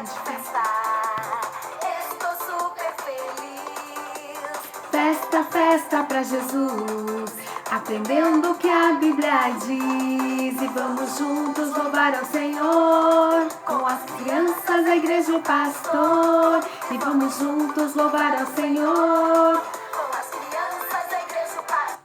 de festa. Estou super feliz. Festa, festa pra Jesus, aprendendo o que a Bíblia diz. E vamos juntos louvar ao Senhor, com as crianças, a igreja e o pastor. E vamos juntos louvar ao Senhor. Com as crianças, a igreja e o pastor.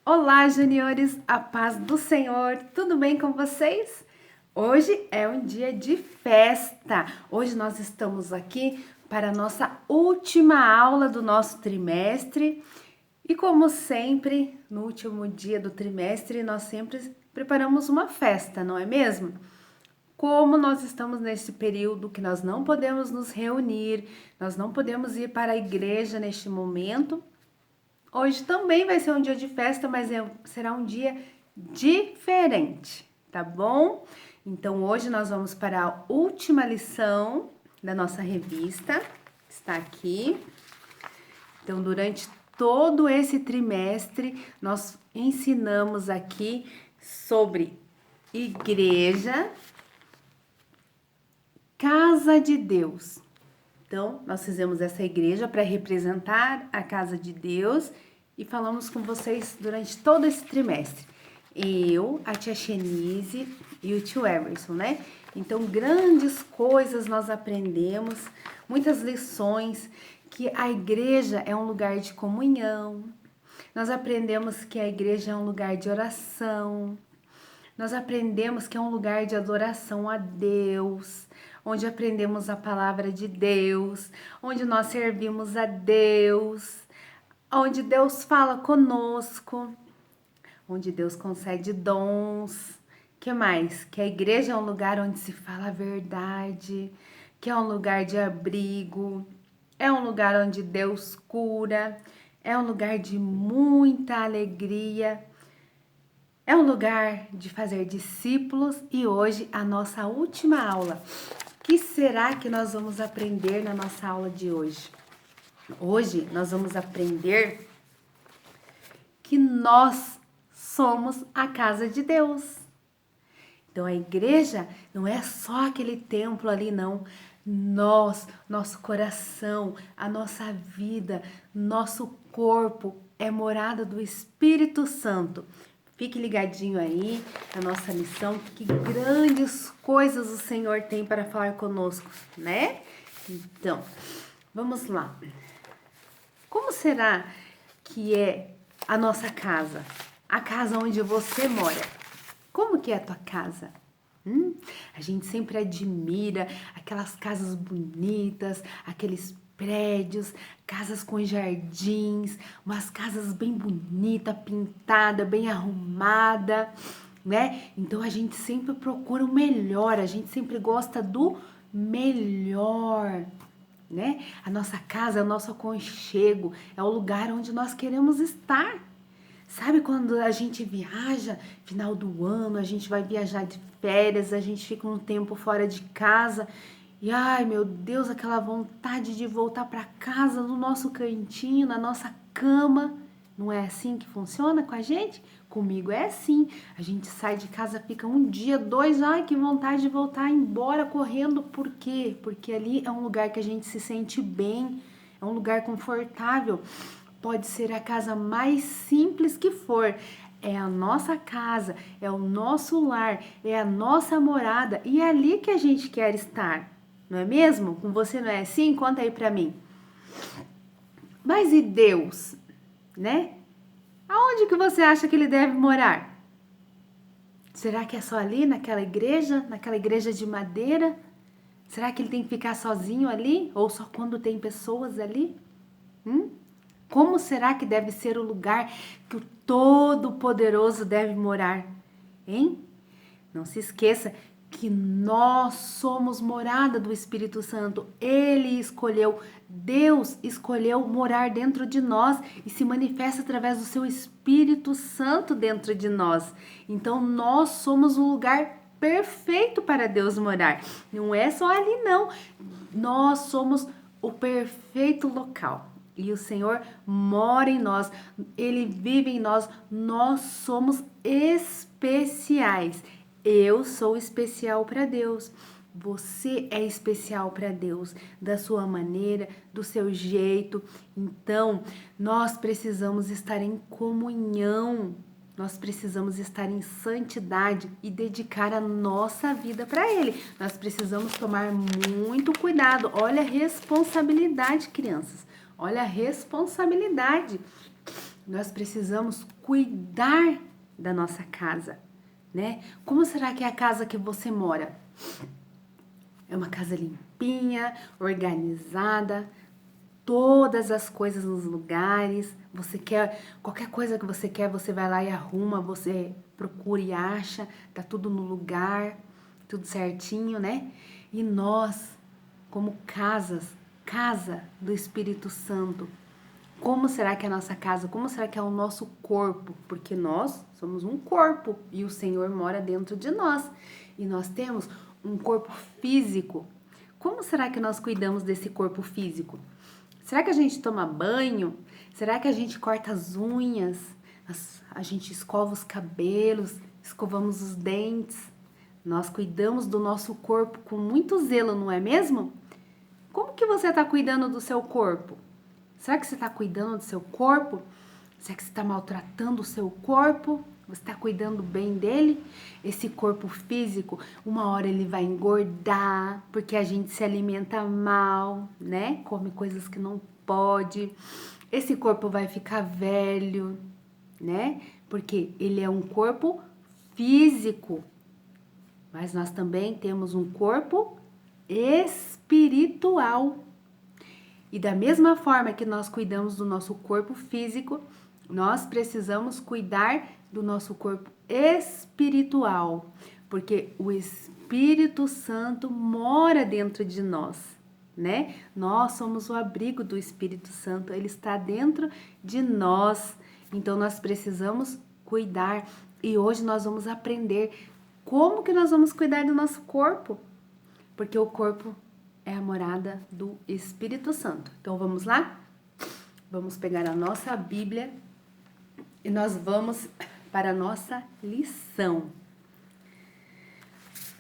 Olá, juniores, a paz do Senhor, tudo bem com vocês? Hoje é um dia de festa. Hoje nós estamos aqui para a nossa última aula do nosso trimestre. E como sempre, no último dia do trimestre, nós sempre preparamos uma festa, não é mesmo? Como nós estamos nesse período que nós não podemos nos reunir, nós não podemos ir para a igreja neste momento, hoje também vai ser um dia de festa, mas será um dia diferente, tá bom? Então hoje nós vamos para a última lição da nossa revista, está aqui. Então durante todo esse trimestre nós ensinamos aqui sobre igreja, casa de Deus. Então, nós fizemos essa igreja para representar a casa de Deus e falamos com vocês durante todo esse trimestre. Eu, a tia Xenise e o tio Emerson, né? Então, grandes coisas nós aprendemos, muitas lições, que a igreja é um lugar de comunhão. Nós aprendemos que a igreja é um lugar de oração. Nós aprendemos que é um lugar de adoração a Deus, onde aprendemos a palavra de Deus, onde nós servimos a Deus, onde Deus fala conosco, onde Deus concede dons. Que mais? Que a igreja é um lugar onde se fala a verdade, que é um lugar de abrigo, é um lugar onde Deus cura, é um lugar de muita alegria. É um lugar de fazer discípulos e hoje a nossa última aula. O que será que nós vamos aprender na nossa aula de hoje? Hoje nós vamos aprender que nós somos a casa de Deus. Então a igreja não é só aquele templo ali, não. Nós, nosso coração, a nossa vida, nosso corpo é morada do Espírito Santo. Fique ligadinho aí na nossa lição, que grandes coisas o Senhor tem para falar conosco, né? Então, vamos lá. Como será que é a nossa casa? A casa onde você mora. Como que é a tua casa? A gente sempre admira aquelas casas bonitas, aqueles prédios, casas com jardins, umas casas bem bonitas, pintada, bem arrumada, né? Então a gente sempre procura o melhor, a gente sempre gosta do melhor, né? A nossa casa é o nosso aconchego, é o lugar onde nós queremos estar. Sabe quando a gente viaja, final do ano, a gente vai viajar de férias, a gente fica um tempo fora de casa e, ai meu Deus, aquela vontade de voltar para casa, no nosso cantinho, na nossa cama. Não é assim que funciona com a gente? Comigo é assim. A gente sai de casa, fica um dia, dois, ai que vontade de voltar embora correndo. Por quê? Porque ali é um lugar que a gente se sente bem, é um lugar confortável. Pode ser a casa mais simples que for, é a nossa casa, é o nosso lar, é a nossa morada e é ali que a gente quer estar, não é mesmo? Com você não é assim? Conta aí pra mim. Mas e Deus, né? Aonde que você acha que ele deve morar? Será que é só ali, naquela igreja de madeira? Será que ele tem que ficar sozinho ali? Ou só quando tem pessoas ali? Como será que deve ser o lugar que o Todo-Poderoso deve morar? Hein? Não se esqueça que nós somos morada do Espírito Santo. Ele escolheu, Deus escolheu morar dentro de nós e se manifesta através do seu Espírito Santo dentro de nós. Então nós somos um lugar perfeito para Deus morar. Não é só ali não. Nós somos o perfeito local. E o Senhor mora em nós, Ele vive em nós, nós somos especiais. Eu sou especial para Deus. Você é especial para Deus, da sua maneira, do seu jeito. Então, nós precisamos estar em comunhão. Nós precisamos estar em santidade e dedicar a nossa vida para Ele. Nós precisamos tomar muito cuidado. Olha a responsabilidade, crianças. Olha a responsabilidade. Nós precisamos cuidar da nossa casa, né? Como será que é a casa que você mora? É uma casa limpinha, organizada, todas as coisas nos lugares. Você quer, qualquer coisa que você quer, você vai lá e arruma, você procura e acha, tá tudo no lugar, tudo certinho, né? E nós, como casa do Espírito Santo, como será que é a nossa casa? Como será que é o nosso corpo? Porque nós somos um corpo e o Senhor mora dentro de nós. E nós temos um corpo físico. Como será que nós cuidamos desse corpo físico? Será que a gente toma banho? Será que a gente corta as unhas? A gente escova os cabelos? Escovamos os dentes? Nós cuidamos do nosso corpo com muito zelo, não é mesmo? Como que você está cuidando do seu corpo? Será que você está cuidando do seu corpo? Será que você está maltratando o seu corpo? Você está cuidando bem dele? Esse corpo físico, uma hora ele vai engordar, porque a gente se alimenta mal, né? Come coisas que não pode. Esse corpo vai ficar velho, né? Porque ele é um corpo físico. Mas nós também temos um corpo espiritual. E da mesma forma que nós cuidamos do nosso corpo físico, nós precisamos cuidar do nosso corpo espiritual, porque o Espírito Santo mora dentro de nós, né? Nós somos o abrigo do Espírito Santo, ele está dentro de nós. Então nós precisamos cuidar. E hoje nós vamos aprender como que nós vamos cuidar do nosso corpo, porque o corpo é a morada do Espírito Santo. Então vamos lá? Vamos pegar a nossa Bíblia e nós vamos para a nossa lição.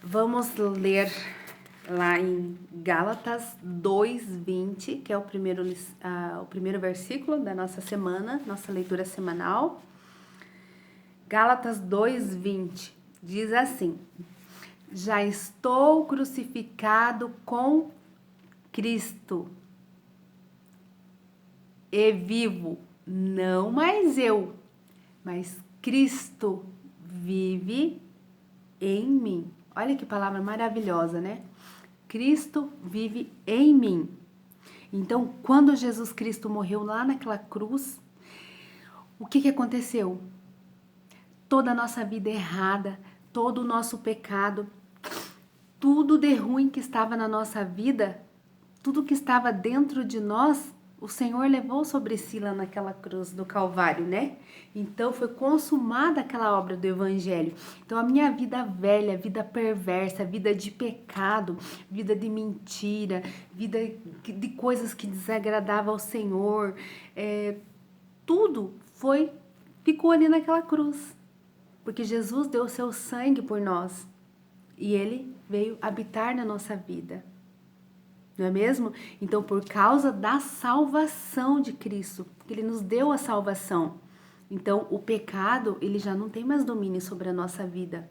Vamos ler lá em Gálatas 2:20, que é o primeiro versículo da nossa semana, nossa leitura semanal. Gálatas 2:20 diz assim: já estou crucificado com Cristo e vivo, não mais eu, mas Cristo vive em mim. Olha que palavra maravilhosa, né? Cristo vive em mim. Então, quando Jesus Cristo morreu lá naquela cruz, o que aconteceu? Toda a nossa vida errada, todo o nosso pecado, tudo de ruim que estava na nossa vida, tudo que estava dentro de nós, o Senhor levou sobre si lá naquela cruz do Calvário, né? Então foi consumada aquela obra do Evangelho. Então a minha vida velha, vida perversa, vida de pecado, vida de mentira, vida de coisas que desagradavam ao Senhor, tudo ficou ali naquela cruz. Porque Jesus deu o seu sangue por nós e Ele veio habitar na nossa vida. Não é mesmo? Então, por causa da salvação de Cristo, Ele nos deu a salvação. Então, o pecado, ele já não tem mais domínio sobre a nossa vida.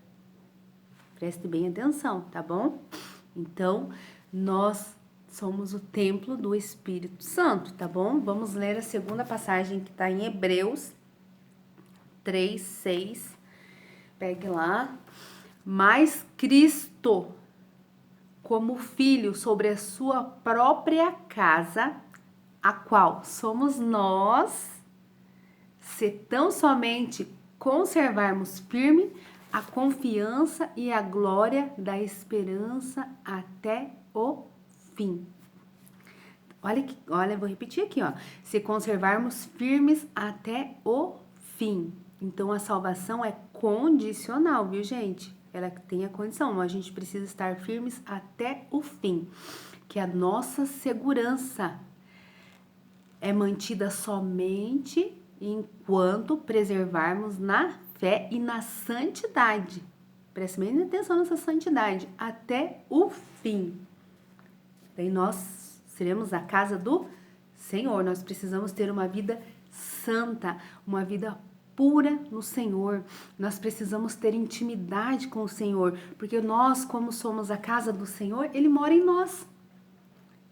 Preste bem atenção, tá bom? Então, nós somos o templo do Espírito Santo, tá bom? Vamos ler a segunda passagem que está em Hebreus 3:6. Pegue lá. Mas Cristo, como filho sobre a sua própria casa, a qual somos nós, se tão somente conservarmos firme a confiança e a glória da esperança até o fim. Olha, vou repetir aqui, ó. Se conservarmos firmes até o fim. Então, a salvação é condicional, viu, gente? Ela tem a condição, mas a gente precisa estar firmes até o fim. Que a nossa segurança é mantida somente enquanto preservarmos na fé e na santidade. preste bem atenção nessa santidade, até o fim. Daí nós seremos a casa do Senhor. Nós precisamos ter uma vida santa, uma vida pura no Senhor. Nós precisamos ter intimidade com o Senhor, porque nós, como somos a casa do Senhor, Ele mora em nós.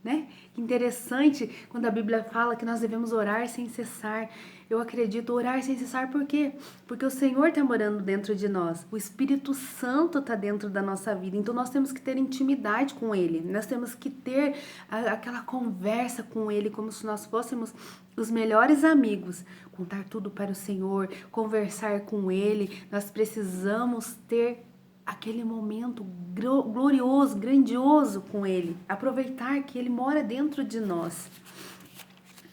Né? Interessante quando a Bíblia fala que nós devemos orar sem cessar. Eu acredito, orar sem cessar por quê? Porque o Senhor está morando dentro de nós. O Espírito Santo está dentro da nossa vida. Então nós temos que ter intimidade com Ele. Nós temos que ter aquela conversa com Ele como se nós fôssemos os melhores amigos. Contar tudo para o Senhor, conversar com Ele. Nós precisamos ter aquele momento glorioso, grandioso com Ele. Aproveitar que Ele mora dentro de nós.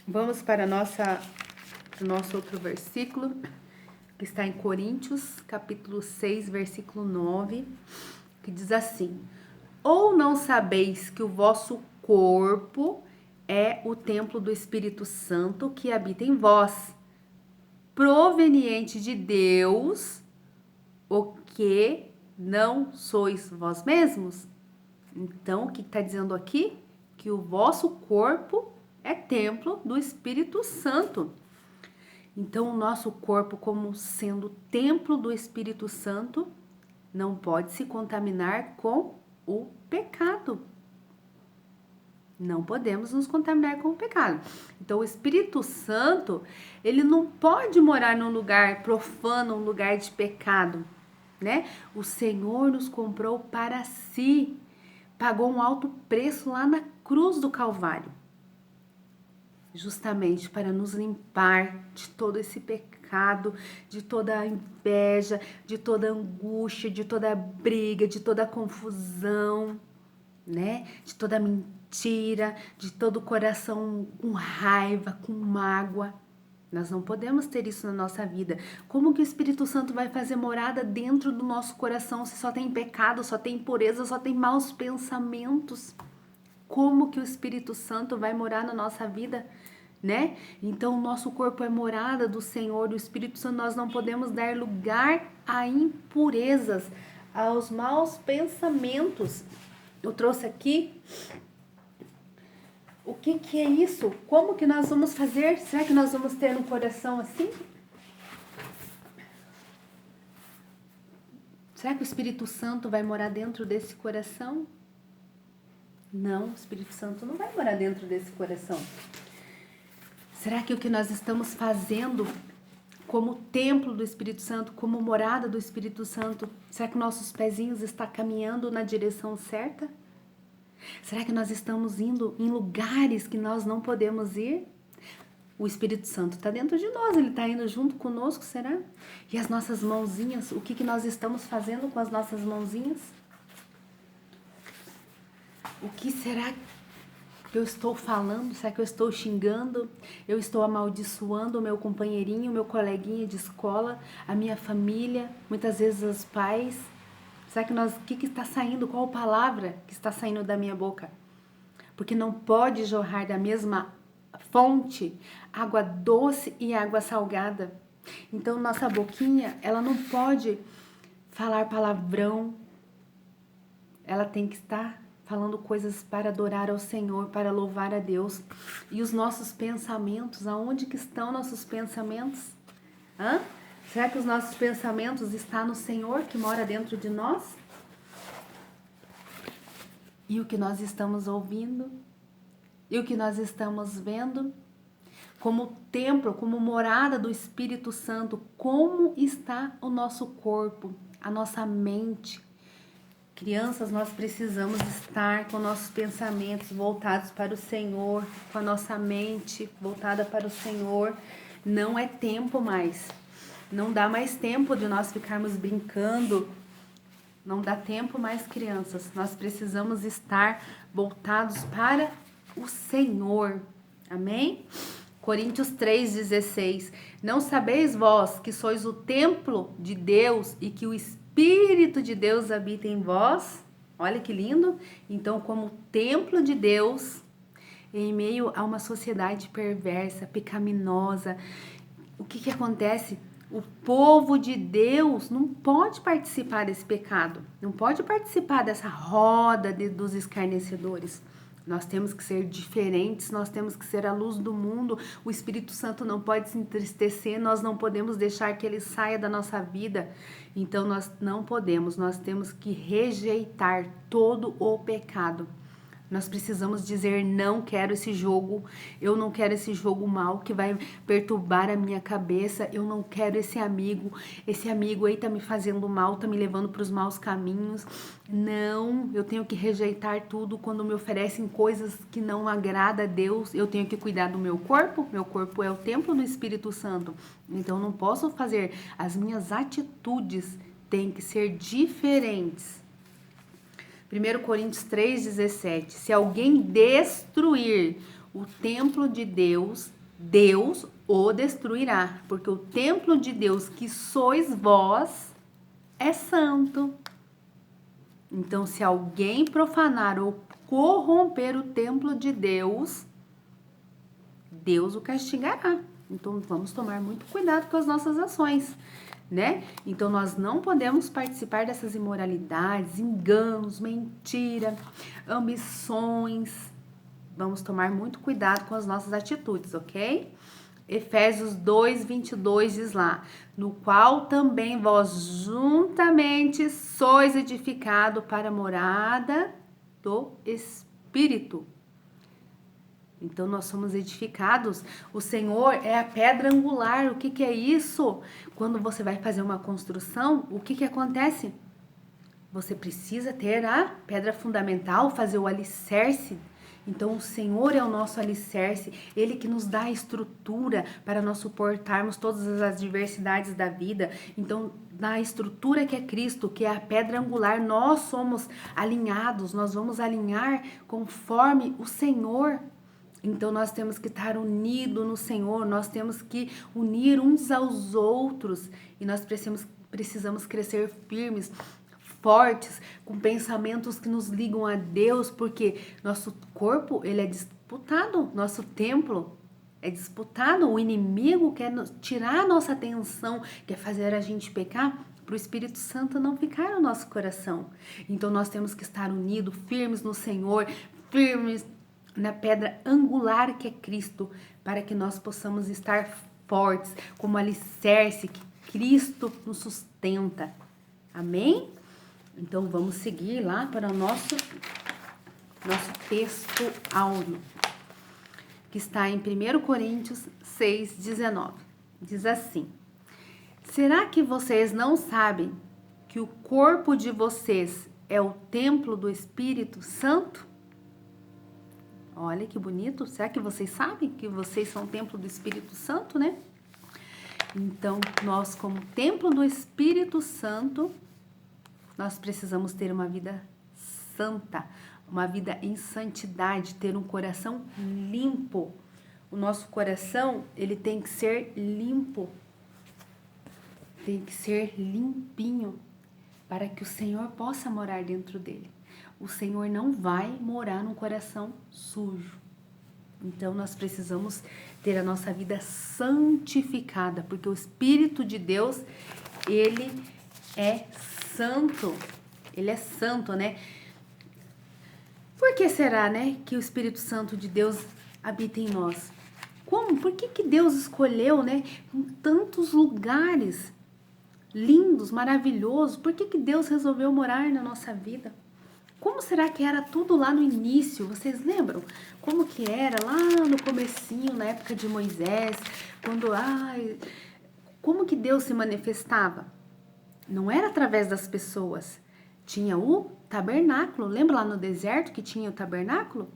Vamos para o nosso outro versículo, que está em Coríntios, capítulo 6, versículo 9, que diz assim: ou não sabeis que o vosso corpo é o templo do Espírito Santo que habita em vós, proveniente de Deus, o que não sois vós mesmos? Então, o que está dizendo aqui? Que o vosso corpo é templo do Espírito Santo. Então, o nosso corpo, como sendo templo do Espírito Santo, não pode se contaminar com o pecado. Não podemos nos contaminar com o pecado. Então, o Espírito Santo, ele não pode morar num lugar profano, um lugar de pecado. Né? O Senhor nos comprou para si, pagou um alto preço lá na cruz do Calvário, justamente para nos limpar de todo esse pecado, de toda a inveja, de toda a angústia, de toda a briga, de toda a confusão, né? De toda a mentira, de todo o coração com raiva, com mágoa. Nós não podemos ter isso na nossa vida. Como que o Espírito Santo vai fazer morada dentro do nosso coração se só tem pecado, só tem impureza, só tem maus pensamentos? Como que o Espírito Santo vai morar na nossa vida, né? Então, o nosso corpo é morada do Senhor, do Espírito Santo. Nós não podemos dar lugar a impurezas, aos maus pensamentos. Eu trouxe aqui... O que é isso? Como que nós vamos fazer? Será que nós vamos ter um coração assim? Será que o Espírito Santo vai morar dentro desse coração? Não, o Espírito Santo não vai morar dentro desse coração. Será que o que nós estamos fazendo como templo do Espírito Santo, como morada do Espírito Santo, será que nossos pezinhos estão caminhando na direção certa? Será que nós estamos indo em lugares que nós não podemos ir? O Espírito Santo está dentro de nós, ele está indo junto conosco, será? E as nossas mãozinhas, o que nós estamos fazendo com as nossas mãozinhas? O que será que eu estou falando? Será que eu estou xingando? Eu estou amaldiçoando o meu companheirinho, o meu coleguinha de escola, a minha família, muitas vezes os pais. Será que o que está saindo? Qual palavra que está saindo da minha boca? Porque não pode jorrar da mesma fonte água doce e água salgada. Então, nossa boquinha, ela não pode falar palavrão. Ela tem que estar falando coisas para adorar ao Senhor, para louvar a Deus. E os nossos pensamentos, aonde que estão nossos pensamentos? Será que os nossos pensamentos estão no Senhor que mora dentro de nós? E o que nós estamos ouvindo? E o que nós estamos vendo? Como templo, como morada do Espírito Santo, como está o nosso corpo, a nossa mente? Crianças, nós precisamos estar com nossos pensamentos voltados para o Senhor, com a nossa mente voltada para o Senhor. Não é tempo mais. Não dá mais tempo de nós ficarmos brincando. Não dá tempo mais, crianças. Nós precisamos estar voltados para o Senhor. Amém? Coríntios 3,16. Não sabeis vós que sois o templo de Deus e que o Espírito de Deus habita em vós? Olha que lindo. Então, como templo de Deus, em meio a uma sociedade perversa, pecaminosa, o que acontece? O povo de Deus não pode participar desse pecado, não pode participar dessa roda dos escarnecedores. Nós temos que ser diferentes, nós temos que ser a luz do mundo. O Espírito Santo não pode se entristecer, nós não podemos deixar que ele saia da nossa vida. Então nós não podemos, nós temos que rejeitar todo o pecado. Nós precisamos dizer, não quero esse jogo, eu não quero esse jogo mal que vai perturbar a minha cabeça, eu não quero esse amigo aí tá me fazendo mal, tá me levando para os maus caminhos. Não, eu tenho que rejeitar tudo quando me oferecem coisas que não agrada a Deus. Eu tenho que cuidar do meu corpo é o templo do Espírito Santo. Então não posso fazer, as minhas atitudes têm que ser diferentes. 1 Coríntios 3,17, se alguém destruir o templo de Deus, Deus o destruirá, porque o templo de Deus que sois vós é santo. Então, se alguém profanar ou corromper o templo de Deus, Deus o castigará. Então, vamos tomar muito cuidado com as nossas ações, né? Então, nós não podemos participar dessas imoralidades, enganos, mentira, ambições. Vamos tomar muito cuidado com as nossas atitudes, ok? Efésios 2:22 diz lá, no qual também vós juntamente sois edificado para a morada do Espírito. Então, nós somos edificados. O Senhor é a pedra angular. O que é isso? Quando você vai fazer uma construção, o que acontece? Você precisa ter a pedra fundamental, fazer o alicerce. Então, o Senhor é o nosso alicerce. Ele que nos dá a estrutura para nós suportarmos todas as adversidades da vida. Então, na estrutura que é Cristo, que é a pedra angular, nós somos alinhados. Nós vamos alinhar conforme o Senhor. Então, nós temos que estar unidos no Senhor, nós temos que unir uns aos outros e nós precisamos crescer firmes, fortes, com pensamentos que nos ligam a Deus, porque nosso corpo, ele é disputado, nosso templo é disputado, o inimigo quer tirar a nossa atenção, quer fazer a gente pecar, para o Espírito Santo não ficar no nosso coração. Então, nós temos que estar unidos, firmes no Senhor, firmes na pedra angular que é Cristo, para que nós possamos estar fortes, como alicerce que Cristo nos sustenta. Amém? Então, vamos seguir lá para o nosso texto áureo, que está em 1 Coríntios 6:19. Diz assim, será que vocês não sabem que o corpo de vocês é o templo do Espírito Santo? Olha que bonito. Será que vocês sabem que vocês são o templo do Espírito Santo, né? Então, nós como templo do Espírito Santo, nós precisamos ter uma vida santa, uma vida em santidade, ter um coração limpo. O nosso coração, ele tem que ser limpo. Tem que ser limpinho, para que o Senhor possa morar dentro dele. O Senhor não vai morar num coração sujo. Então, nós precisamos ter a nossa vida santificada, porque o Espírito de Deus, ele é santo. Ele é santo, né? Por que será, né, que o Espírito Santo de Deus habita em nós? Como? Por que Deus escolheu, né, em tantos lugares lindos, maravilhosos? Por que Deus resolveu morar na nossa vida? Como será que era tudo lá no início? Vocês lembram? Como que era lá no comecinho, na época de Moisés, como que Deus se manifestava? Não era através das pessoas. Tinha o tabernáculo. Lembra lá no deserto que tinha o tabernáculo?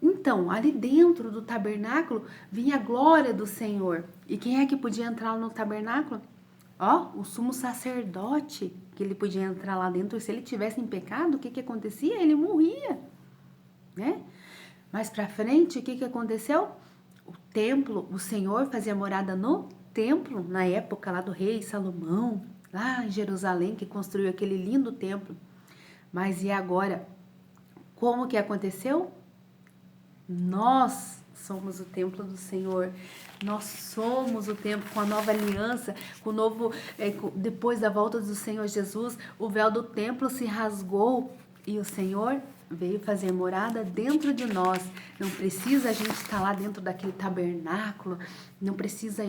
Então, ali dentro do tabernáculo vinha a glória do Senhor. E quem é que podia entrar no tabernáculo? O sumo sacerdote, que ele podia entrar lá dentro. Se ele tivesse em pecado, o que acontecia? Ele morria, né? Mais pra frente, o que aconteceu? O templo, o Senhor fazia morada no templo, na época lá do rei Salomão, lá em Jerusalém, que construiu aquele lindo templo. Mas e agora? Como que aconteceu? Nós somos o templo do Senhor. Nós somos o templo com a nova aliança, com o novo, depois da volta do Senhor Jesus, o véu do templo se rasgou e o Senhor veio fazer morada dentro de nós. Não precisa a gente estar lá dentro daquele tabernáculo, não precisa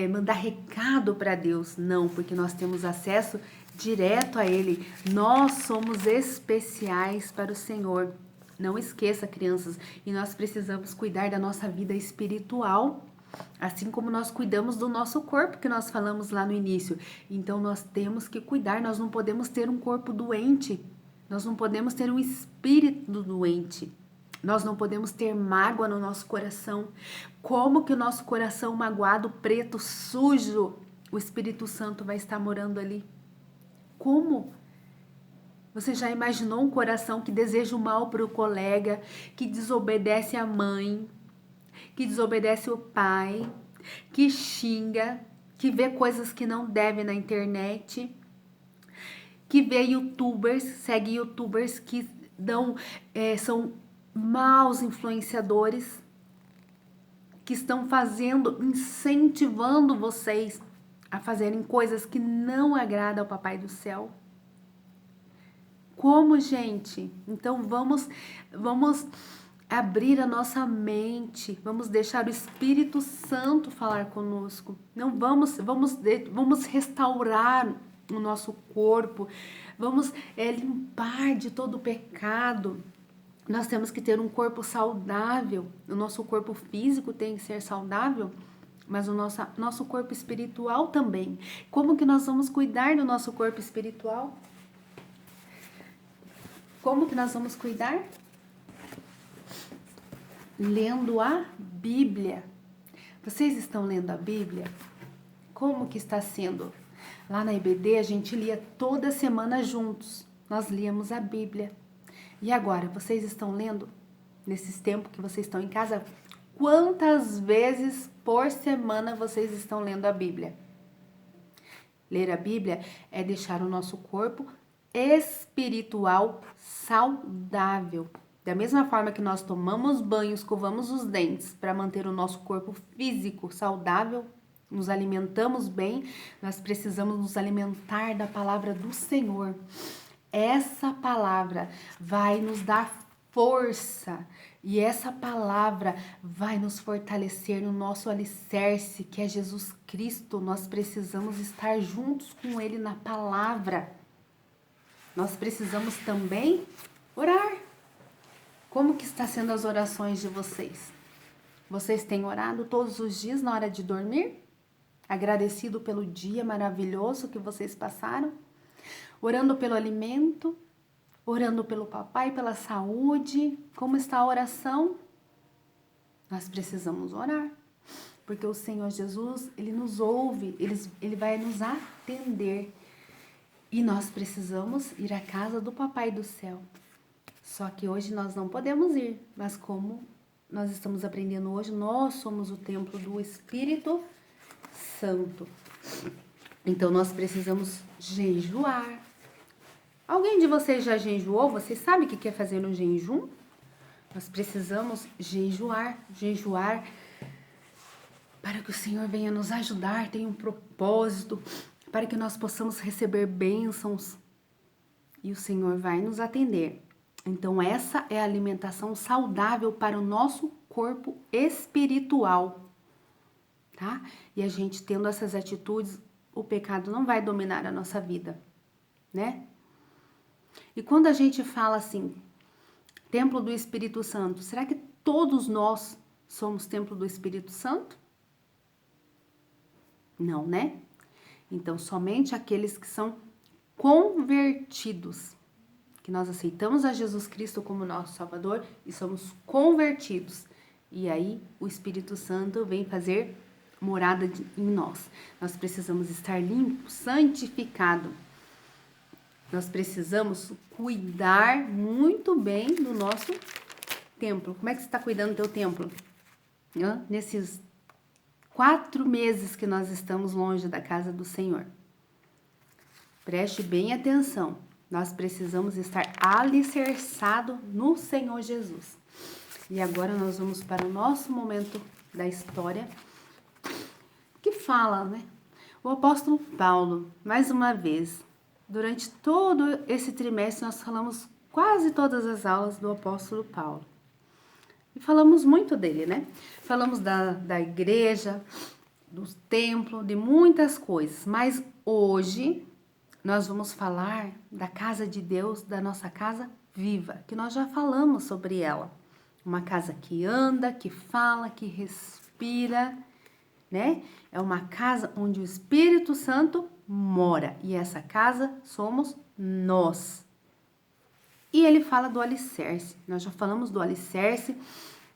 mandar recado para Deus, não, porque nós temos acesso direto a Ele. Nós somos especiais para o Senhor. Não esqueça, crianças, e nós precisamos cuidar da nossa vida espiritual, assim como nós cuidamos do nosso corpo, que nós falamos lá no início. Então, nós temos que cuidar, nós não podemos ter um corpo doente, nós não podemos ter um espírito doente, nós não podemos ter mágoa no nosso coração. Como que o nosso coração magoado, preto, sujo, o Espírito Santo vai estar morando ali? Como? Você já imaginou um coração que deseja o mal para o colega, que desobedece a mãe, que desobedece o pai, que xinga, que vê coisas que não deve na internet, que vê youtubers, segue youtubers que são maus influenciadores, que estão incentivando vocês a fazerem coisas que não agradam ao Papai do Céu? Como, gente? Então vamos abrir a nossa mente, vamos deixar o Espírito Santo falar conosco. Não vamos restaurar o nosso corpo, vamos limpar de todo o pecado. Nós temos que ter um corpo saudável. O nosso corpo físico tem que ser saudável, mas o nosso corpo espiritual também. Como que nós vamos cuidar do nosso corpo espiritual? Como que nós vamos cuidar? Lendo a Bíblia. Vocês estão lendo a Bíblia? Como que está sendo? Lá na IBD a gente lia toda semana juntos. Nós líamos a Bíblia. E agora, vocês estão lendo? Nesses tempos que vocês estão em casa, quantas vezes por semana vocês estão lendo a Bíblia? Ler a Bíblia é deixar o nosso corpo espiritual saudável. Da mesma forma que nós tomamos banho, escovamos os dentes para manter o nosso corpo físico saudável, nos alimentamos bem, nós precisamos nos alimentar da palavra do Senhor. Essa palavra vai nos dar força e essa palavra vai nos fortalecer no nosso alicerce, que é Jesus Cristo. Nós precisamos estar juntos com Ele na palavra. Nós precisamos também orar. Como que está sendo as orações de vocês? Vocês têm orado todos os dias na hora de dormir? Agradecido pelo dia maravilhoso que vocês passaram? Orando pelo alimento? Orando pelo papai, pela saúde? Como está a oração? Nós precisamos orar. Porque o Senhor Jesus, Ele nos ouve, Ele vai nos atender. E nós precisamos ir à casa do Papai do Céu. Só que hoje nós não podemos ir. Mas como nós estamos aprendendo hoje, nós somos o templo do Espírito Santo. Então nós precisamos jejuar. Alguém de vocês já jejuou? Vocês sabem o que é fazer um jejum? Nós precisamos jejuar para que o Senhor venha nos ajudar, tenha um propósito, para que nós possamos receber bênçãos e o Senhor vai nos atender. Então essa é a alimentação saudável para o nosso corpo espiritual, tá? E a gente tendo essas atitudes, o pecado não vai dominar a nossa vida, né? E quando a gente fala assim, templo do Espírito Santo, será que todos nós somos templo do Espírito Santo? Não, né? Então, somente aqueles que são convertidos, que nós aceitamos a Jesus Cristo como nosso Salvador e somos convertidos. E aí, o Espírito Santo vem fazer morada em nós. Nós precisamos estar limpo, santificado. Nós precisamos cuidar muito bem do nosso templo. Como é que você está cuidando do teu templo? Nesses 4 meses que nós estamos longe da casa do Senhor. Preste bem atenção. Nós precisamos estar alicerçados no Senhor Jesus. E agora nós vamos para o nosso momento da história, que fala, né? O apóstolo Paulo, mais uma vez, durante todo esse trimestre nós falamos quase todas as aulas do apóstolo Paulo. E falamos muito dele, né? Falamos da igreja, do templo, de muitas coisas. Mas hoje nós vamos falar da casa de Deus, da nossa casa viva, que nós já falamos sobre ela. Uma casa que anda, que fala, que respira, né? É uma casa onde o Espírito Santo mora. E essa casa somos nós. E ele fala do alicerce. Nós já falamos do alicerce,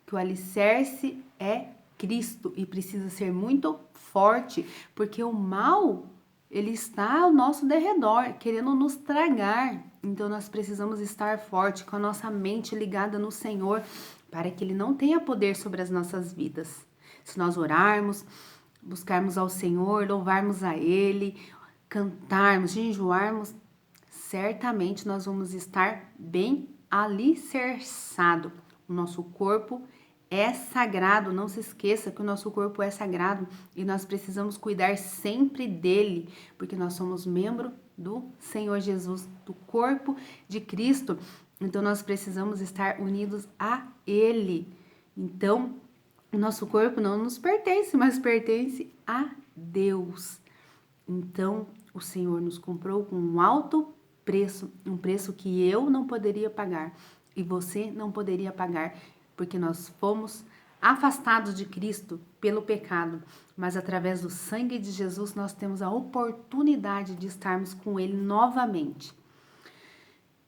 que o alicerce é Cristo e precisa ser muito forte, porque o mal, ele está ao nosso derredor, querendo nos tragar. Então nós precisamos estar forte, com a nossa mente ligada no Senhor, para que ele não tenha poder sobre as nossas vidas. Se nós orarmos, buscarmos ao Senhor, louvarmos a Ele, cantarmos, jejuarmos, certamente nós vamos estar bem alicerçado. O nosso corpo é sagrado, não se esqueça que o nosso corpo é sagrado e nós precisamos cuidar sempre dele, porque nós somos membro do Senhor Jesus, do corpo de Cristo. Então nós precisamos estar unidos a Ele. Então, o nosso corpo não nos pertence, mas pertence a Deus. Então, o Senhor nos comprou com um alto preço, um preço que eu não poderia pagar e você não poderia pagar, porque nós fomos afastados de Cristo pelo pecado, mas através do sangue de Jesus nós temos a oportunidade de estarmos com Ele novamente.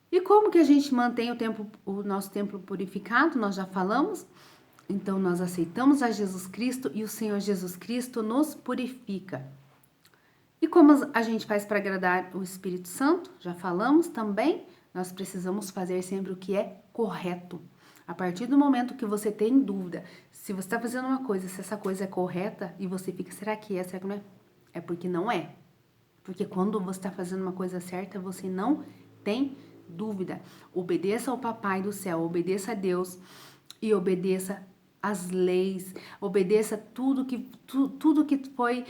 E como que a gente mantém o nosso templo purificado? Nós já falamos. Então nós aceitamos a Jesus Cristo e o Senhor Jesus Cristo nos purifica. E como a gente faz para agradar o Espírito Santo? Já falamos também, nós precisamos fazer sempre o que é correto. A partir do momento que você tem dúvida, se você está fazendo uma coisa, se essa coisa é correta, e você fica, será que é, será que não é? É porque não é. Porque quando você está fazendo uma coisa certa, você não tem dúvida. Obedeça ao Papai do céu, obedeça a Deus e obedeça as leis, obedeça tudo que foi...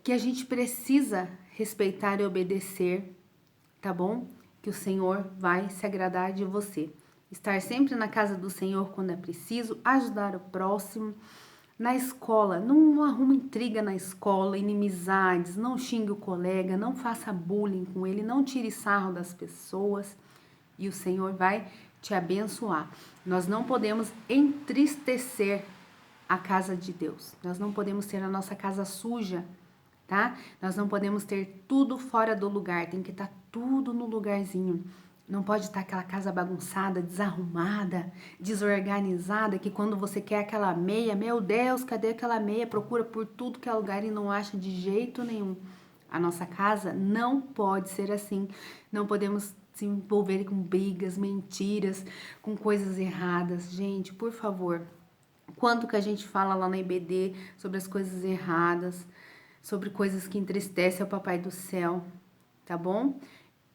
que a gente precisa respeitar e obedecer, tá bom? Que o Senhor vai se agradar de você. Estar sempre na casa do Senhor quando é preciso, ajudar o próximo. Na escola, não arruma intriga na escola, inimizades, não xingue o colega, não faça bullying com ele, não tire sarro das pessoas e o Senhor vai te abençoar. Nós não podemos entristecer a casa de Deus, nós não podemos ter a nossa casa suja, tá? Nós não podemos ter tudo fora do lugar, tem que estar tudo no lugarzinho. Não pode estar aquela casa bagunçada, desarrumada, desorganizada, que quando você quer aquela meia, meu Deus, cadê aquela meia? Procura por tudo que é lugar e não acha de jeito nenhum. A nossa casa não pode ser assim. Não podemos se envolver com brigas, mentiras, com coisas erradas. Gente, por favor, quanto que a gente fala lá na IBD sobre as coisas erradas, sobre coisas que entristecem ao Papai do Céu, tá bom?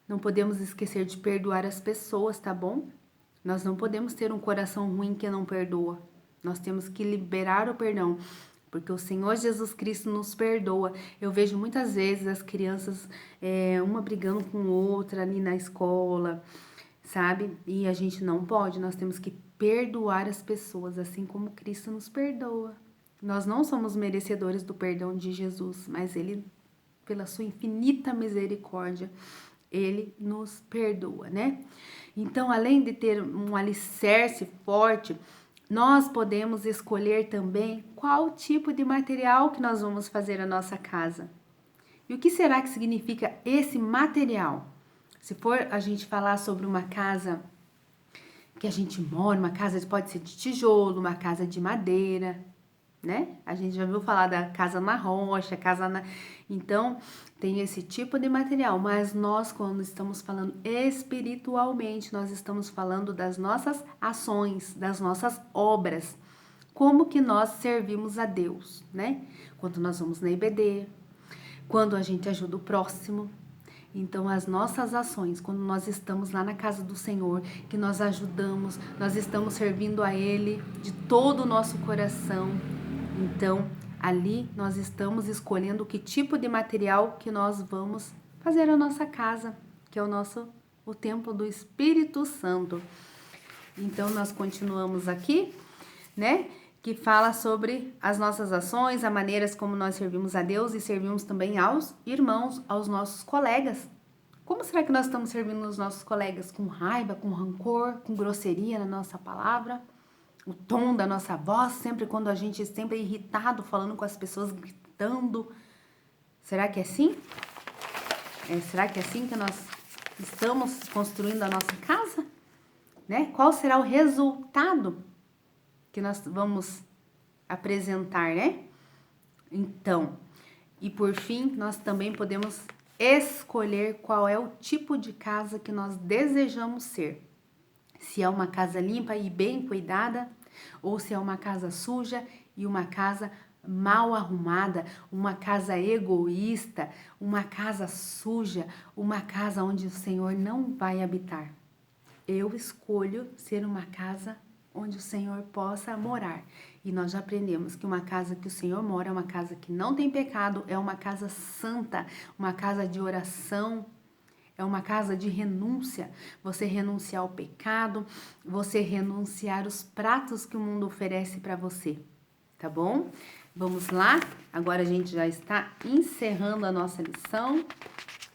Não podemos esquecer de perdoar as pessoas, tá bom? Nós não podemos ter um coração ruim que não perdoa. Nós temos que liberar o perdão, porque o Senhor Jesus Cristo nos perdoa. Eu vejo muitas vezes as crianças, uma brigando com outra ali na escola, sabe? E a gente não pode, nós temos que perdoar as pessoas, assim como Cristo nos perdoa. Nós não somos merecedores do perdão de Jesus, mas Ele, pela sua infinita misericórdia, Ele nos perdoa, né? Então, além de ter um alicerce forte, nós podemos escolher também qual tipo de material que nós vamos fazer a nossa casa. E o que será que significa esse material? Se for a gente falar sobre uma casa que a gente mora, uma casa pode ser de tijolo, uma casa de madeira, né? A gente já viu falar da casa na rocha, Então, tem esse tipo de material, mas nós, quando estamos falando espiritualmente, nós estamos falando das nossas ações, das nossas obras. Como que nós servimos a Deus, né? Quando nós vamos na IBD, quando a gente ajuda o próximo. Então, as nossas ações, quando nós estamos lá na casa do Senhor, que nós ajudamos, nós estamos servindo a Ele de todo o nosso coração. Então, ali nós estamos escolhendo que tipo de material que nós vamos fazer a nossa casa, que é o templo do Espírito Santo. Então, nós continuamos aqui, né? Que fala sobre as nossas ações, as maneiras como nós servimos a Deus e servimos também aos irmãos, aos nossos colegas. Como será que nós estamos servindo os nossos colegas? Com raiva, com rancor, com grosseria na nossa palavra? O tom da nossa voz, sempre quando a gente sempre é irritado, falando com as pessoas, gritando. Será que é assim? Será que é assim que nós estamos construindo a nossa casa? Né? Qual será o resultado que nós vamos apresentar, né? Então, e por fim, nós também podemos escolher qual é o tipo de casa que nós desejamos ser. Se é uma casa limpa e bem cuidada, ou se é uma casa suja e uma casa mal arrumada, uma casa egoísta, uma casa suja, uma casa onde o Senhor não vai habitar. Eu escolho ser uma casa onde o Senhor possa morar. E nós já aprendemos que uma casa que o Senhor mora é uma casa que não tem pecado, é uma casa santa, uma casa de oração, é uma casa de renúncia. Você renunciar ao pecado, você renunciar os pratos que o mundo oferece para você, tá bom? Vamos lá? Agora a gente já está encerrando a nossa lição,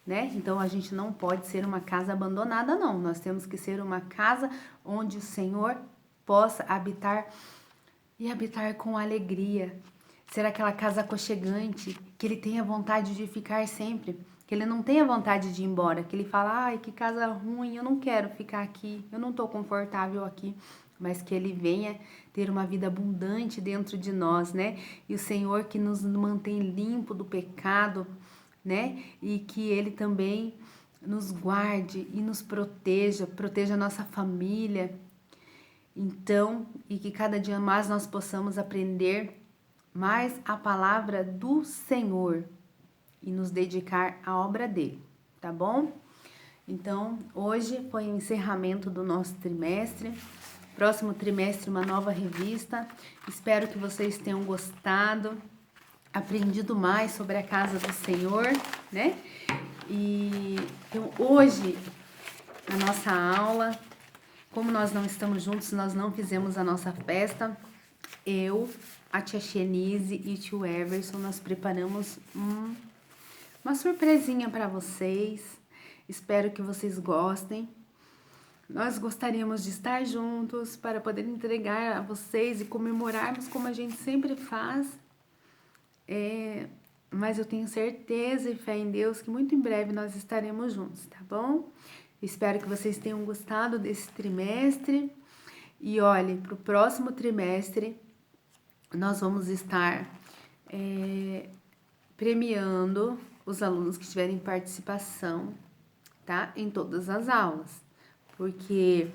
né? Então a gente não pode ser uma casa abandonada, não. Nós temos que ser uma casa onde o Senhor possa habitar e habitar com alegria. Ser aquela casa aconchegante, que ele tenha vontade de ficar sempre, que ele não tenha vontade de ir embora, que ele fala, ai, que casa ruim, eu não quero ficar aqui, eu não tô confortável aqui, mas que ele venha ter uma vida abundante dentro de nós, né? E o Senhor que nos mantém limpo do pecado, né? E que ele também nos guarde e nos proteja a nossa família. Então, e que cada dia mais nós possamos aprender mais a palavra do Senhor e nos dedicar à obra dele, tá bom? Então, hoje foi o encerramento do nosso trimestre. Próximo trimestre, uma nova revista. Espero que vocês tenham gostado, aprendido mais sobre a casa do Senhor, né? E então, hoje, na nossa aula, como nós não estamos juntos, nós não fizemos a nossa festa, eu, a tia Xenise e o tio Everson, nós preparamos uma surpresinha para vocês. Espero que vocês gostem. Nós gostaríamos de estar juntos para poder entregar a vocês e comemorarmos como a gente sempre faz. Mas eu tenho certeza e fé em Deus que muito em breve nós estaremos juntos, tá bom? Espero que vocês tenham gostado desse trimestre. E olhe, para o próximo trimestre, nós vamos estar premiando os alunos que tiverem participação, tá? Em todas as aulas. Porque